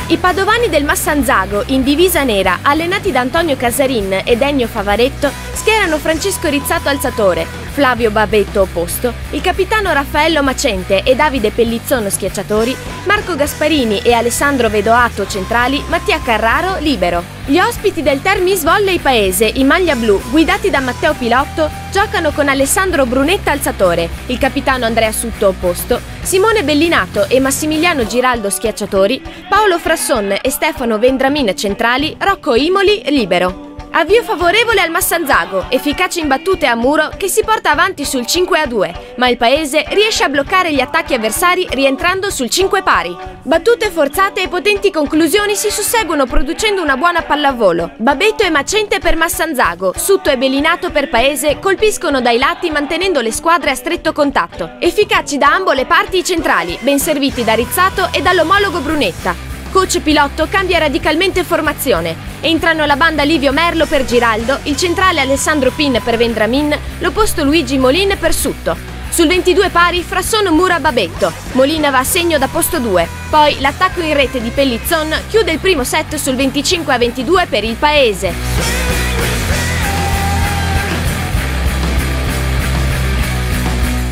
I padovani del Massanzago, in divisa nera, allenati da Antonio Casarin ed Ennio Favaretto, schierano Francesco Rizzato alzatore, Flavio Babetto opposto, il capitano Raffaello Macente e Davide Pellizzon schiacciatori, Marco Gasparini e Alessandro Vedoato centrali, Mattia Carraro libero. Gli ospiti del Termis Volley Paese, in maglia blu, guidati da Matteo Pilotto, giocano con Alessandro Brunetta alzatore, il capitano Andrea Sutto opposto, Simone Bellinato e Massimiliano Giraldo schiacciatori, Paolo Frasson e Stefano Vendramin centrali, Rocco Imoli libero. Avvio favorevole al Massanzago, efficace in battute a muro che si porta avanti sul 5-2, ma il Paese riesce a bloccare gli attacchi avversari rientrando sul 5 pari. Battute forzate e potenti conclusioni si susseguono producendo una buona pallavolo. Babetto e Macente per Massanzago, Sutto e Bellinato per Paese colpiscono dai lati mantenendo le squadre a stretto contatto. Efficaci da ambo le parti i centrali, ben serviti da Rizzato e dall'omologo Brunetta. Coach Pilotto cambia radicalmente formazione. Entrano la banda Livio Merlo per Giraldo, il centrale Alessandro Pin per Vendramin, l'opposto Luigi Molin per Sutto. Sul 22 pari Frasson mura Babetto. Molina va a segno da posto 2. Poi l'attacco in rete di Pellizzon chiude il primo set sul 25-22 per il Paese.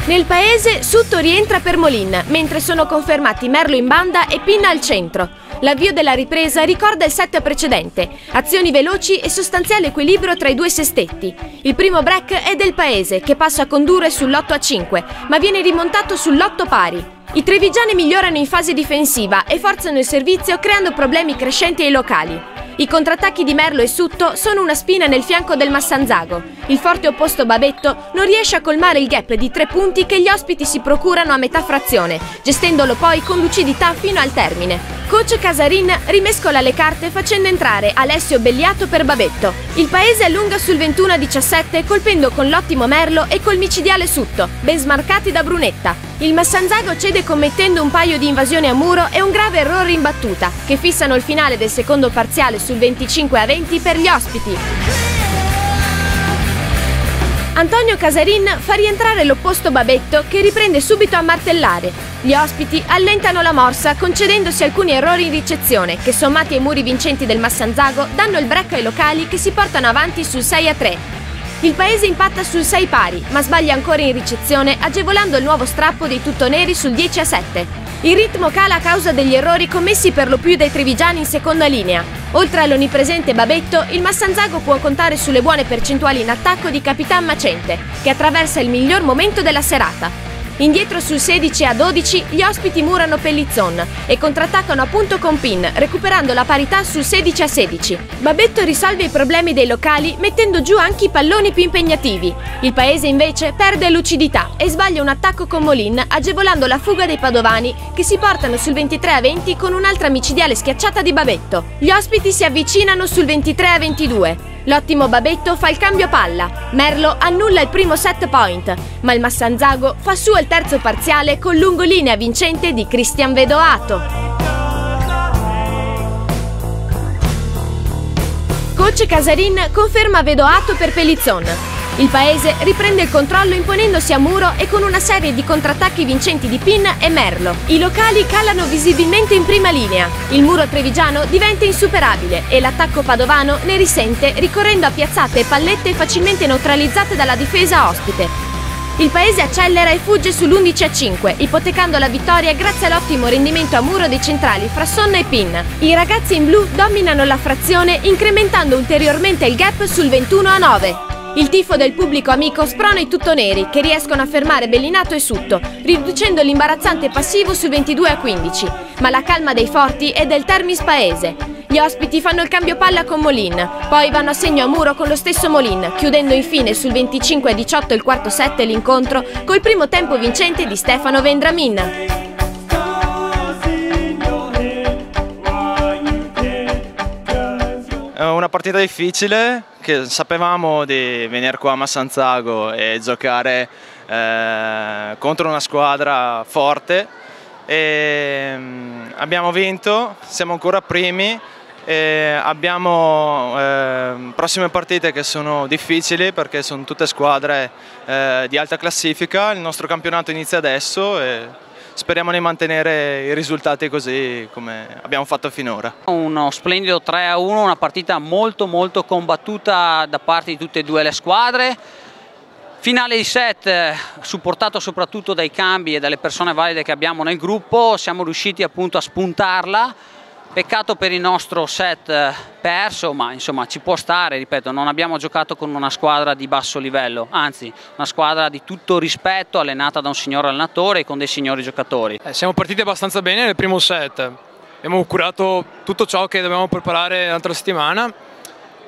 Nel Paese Sutto rientra per Molin, mentre sono confermati Merlo in banda e Pin al centro. L'avvio della ripresa ricorda il set precedente, azioni veloci e sostanziale equilibrio tra i due sestetti. Il primo break è del Paese, che passa a condurre sull'8-5, ma viene rimontato sull'8 pari. I trevigiani migliorano in fase difensiva e forzano il servizio creando problemi crescenti ai locali. I contrattacchi di Merlo e Sutto sono una spina nel fianco del Massanzago. Il forte opposto Babetto non riesce a colmare il gap di 3 punti che gli ospiti si procurano a metà frazione, gestendolo poi con lucidità fino al termine. Coach Casarin rimescola le carte facendo entrare Alessio Belliato per Babetto. Il Paese allunga sul 21-17 colpendo con l'ottimo Merlo e col micidiale Sutto, ben smarcati da Brunetta. Il Massanzago cede commettendo un paio di invasioni a muro e un grave errore in battuta, che fissano il finale del secondo parziale sul 25-20 per gli ospiti. Antonio Casarin fa rientrare l'opposto Babetto che riprende subito a martellare. Gli ospiti allentano la morsa concedendosi alcuni errori in ricezione che sommati ai muri vincenti del Massanzago danno il break ai locali che si portano avanti sul 6-3. Il Paese impatta sul 6 pari ma sbaglia ancora in ricezione agevolando il nuovo strappo dei tuttoneri sul 10-7. Il ritmo cala a causa degli errori commessi per lo più dai trevigiani in seconda linea. Oltre all'onnipresente Babetto, il Massanzago può contare sulle buone percentuali in attacco di Capitan Macente, che attraversa il miglior momento della serata. Indietro sul 16-12 gli ospiti murano Pellizzon e contrattaccano appunto con Pin, recuperando la parità sul 16-16. Babetto risolve i problemi dei locali mettendo giù anche i palloni più impegnativi. Il Paese invece perde lucidità e sbaglia un attacco con Molin, agevolando la fuga dei padovani che si portano sul 23-20 con un'altra micidiale schiacciata di Babetto. Gli ospiti si avvicinano sul 23-22. L'ottimo Babetto fa il cambio palla, Merlo annulla il primo set point, ma il Massanzago fa su il terzo parziale con lungolinea vincente di Cristian Vedoato. Coach Casarin conferma Vedoato per Pellizzon. Il Paese riprende il controllo imponendosi a muro e con una serie di contrattacchi vincenti di Pin e Merlo. I locali calano visibilmente in prima linea. Il muro trevigiano diventa insuperabile e l'attacco padovano ne risente ricorrendo a piazzate e pallette facilmente neutralizzate dalla difesa ospite. Il Paese accelera e fugge sull'11-5, ipotecando la vittoria grazie all'ottimo rendimento a muro dei centrali Frasson e Pin. I ragazzi in blu dominano la frazione incrementando ulteriormente il gap sul 21-9. Il tifo del pubblico amico sprona i tuttoneri che riescono a fermare Bellinato e Sutto, riducendo l'imbarazzante passivo sul 22-15. Ma la calma dei forti è del Termis Paese. Gli ospiti fanno il cambio palla con Molin, poi vanno a segno a muro con lo stesso Molin, chiudendo infine sul 25-18 il quarto set l'incontro col primo tempo vincente di Stefano Vendramin. Una partita difficile, che sapevamo di venire qua a Massanzago e giocare contro una squadra forte e abbiamo vinto, siamo ancora primi e abbiamo prossime partite che sono difficili perché sono tutte squadre di alta classifica. Il nostro campionato inizia adesso e speriamo di mantenere i risultati così come abbiamo fatto finora. Uno splendido 3-1, una partita molto combattuta da parte di tutte e due le squadre. Finale di set, supportato soprattutto dai cambi e dalle persone valide che abbiamo nel gruppo, siamo riusciti appunto a spuntarla. Peccato per il nostro set perso, ma insomma ci può stare, ripeto, non abbiamo giocato con una squadra di basso livello, anzi una squadra di tutto rispetto, allenata da un signor allenatore e con dei signori giocatori. Siamo partiti abbastanza bene nel primo set, abbiamo curato tutto ciò che dovevamo preparare l'altra settimana,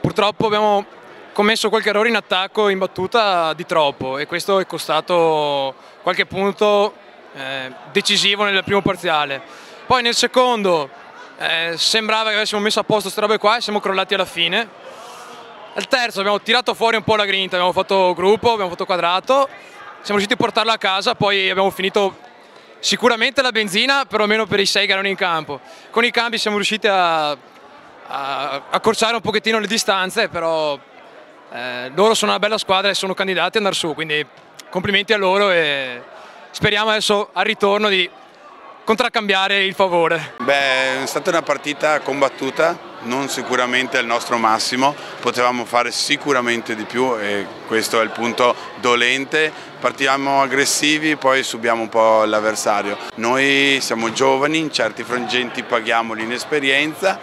purtroppo abbiamo commesso qualche errore in attacco, in battuta di troppo, e questo è costato qualche punto decisivo nel primo parziale. Poi nel secondo sembrava che avessimo messo a posto queste robe qua e siamo crollati alla fine. Al terzo abbiamo tirato fuori un po' la grinta, abbiamo fatto gruppo, abbiamo fatto quadrato, siamo riusciti a portarla a casa, poi abbiamo finito sicuramente la benzina, perlomeno per i 6 che erano in campo. Con i cambi siamo riusciti a accorciare un pochettino le distanze, però loro sono una bella squadra e sono candidati ad andare su, quindi complimenti a loro e speriamo adesso al ritorno di contraccambiare il favore. Beh, è stata una partita combattuta, non sicuramente al nostro massimo, potevamo fare sicuramente di più e questo è il punto dolente. Partiamo aggressivi, poi subiamo un po' l'avversario. Noi siamo giovani, in certi frangenti paghiamo l'inesperienza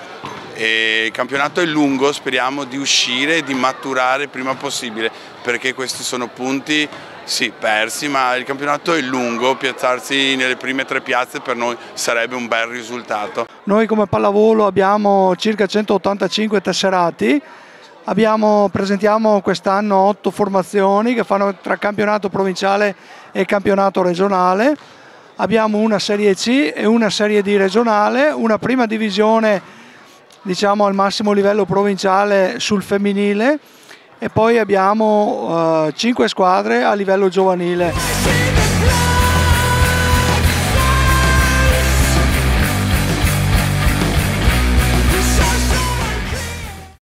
e il campionato è lungo, speriamo di uscire e di maturare il prima possibile, perché questi sono punti sì persi, ma il campionato è lungo, piazzarsi nelle prime 3 piazze per noi sarebbe un bel risultato. Noi come pallavolo abbiamo circa 185 tesserati, presentiamo quest'anno 8 formazioni che fanno tra campionato provinciale e campionato regionale. Abbiamo una Serie C e una Serie D regionale, una prima divisione diciamo al massimo livello provinciale sul femminile e poi abbiamo 5 squadre a livello giovanile.